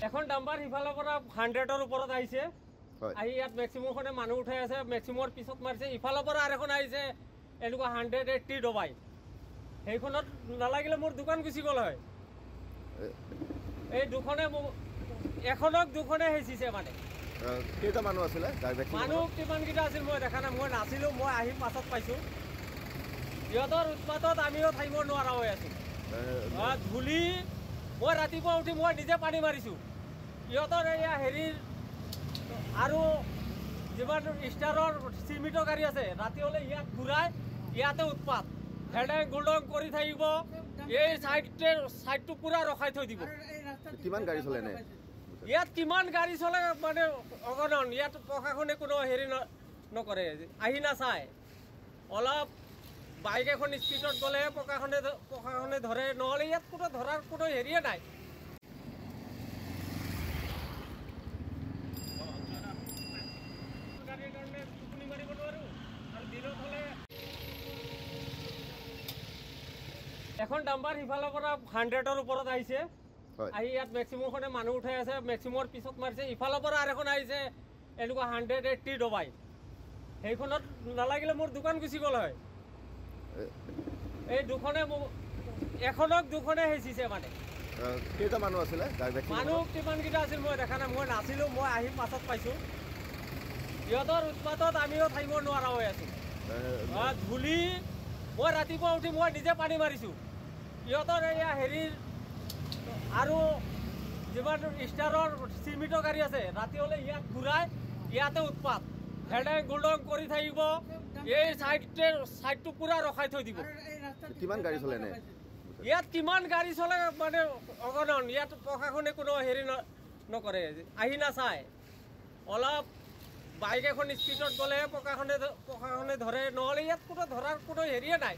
এখন ডাম্পাৰ সিফালৰ পৰা 100ৰ ওপৰত আহিছে আহি ইয়াত মেক্সিমামখনে মানুহ উঠাই আছে মেক্সিমামৰ পিছত মাৰিছে ইফালৰ পৰা আৰু এখন আহিছে এনেকুৱা 180 দবাই সেইখনত নালাগিলে মোৰ দোকান গুচি গ'ল হয় এই দুখনে এখনক দুখনে হেচিছে মানে কেইটা মানুহ আছিলে মানুহ কিমান কেইটা আছিল মই দেখা নাই মই নাছিলো মই আহি পাছত পাইছো ইহঁতৰ উৎপাতত আমিও থাকিব নোৱাৰা হৈ আছো ধূলি মই ৰাতিপুৱা উঠি মই নিজে পানী মাৰিছো ইহঁতৰ এয়া হেৰিৰ আৰু যিমান ষ্টাৰৰ চিমিটৰ গাড়ী আছে ৰাতি হ'লে ইয়াত ঘূৰাই ইয়াতে উৎপাত হেডেং গুলডং কৰি থাকিব এই সাইডটো পুৰা ৰখাই থৈ দিব কিমান গাড়ী চলে নে ইয়াত কিমান গাড়ী চলে মানে অগণন ইয়াত প্ৰশাসনে কোনো হেৰি নকৰে আহি নাচায় অলপ বাইক এখন স্পীডত গ'লে প্ৰশাসনে ধৰে নহ'লে ইয়াত কোনো ধৰাৰ কোনো হেৰিয়ে নাই এখন ডাম্পাৰ সিফালৰ পৰা 100ৰ ওপৰত আহিছে আহি ইয়াত মেক্সিমামখনে মানুহ উঠাই আছে মেক্সিমামৰ পিছত মাৰিছে ইফালৰ পৰা আৰু এখন আহিছে এনেকুৱা 180 দবাই সেইখনত নালাগিলে মোৰ দোকান গুচি গ'ল হয় এই দুখনে এখনক দুখনে হেচিছে মানে কেইটা মানুহ আছিলে মানুহ কিমান কেইটা আছিল মই দেখা নাই মই নাছিলো মই আহি পাছত পাইছো ইহঁতৰ উৎপাতত আমিও থাকিব নোৱাৰা হৈ আছো ধূলি মই ৰাতিপুৱা উঠি মই নিজে পানী মাৰিছো ইহঁতৰ এয়া হেৰিৰ আৰু যিমান ষ্টাৰৰ চিমিটৰ গাড়ী আছে ৰাতি হ'লে ইয়াত ঘূৰাই ইয়াতে উৎপাত হেডেং গুলডং কৰি থাকিব এই সাইডটো পুৰা ৰখাই থৈ দিব কিমান গাড়ী চলে নে ইয়াত কিমান গাড়ী চলে মানে অগণন ইয়াত প্ৰশাসনে কোনো হেৰি নকৰে আহি নাচায় অলপ বাইক এখন স্পীডত গ'লে প্ৰশাসনে ধৰে নহ'লে ইয়াত কোনো ধৰাৰ কোনো হেৰিয়ে নাই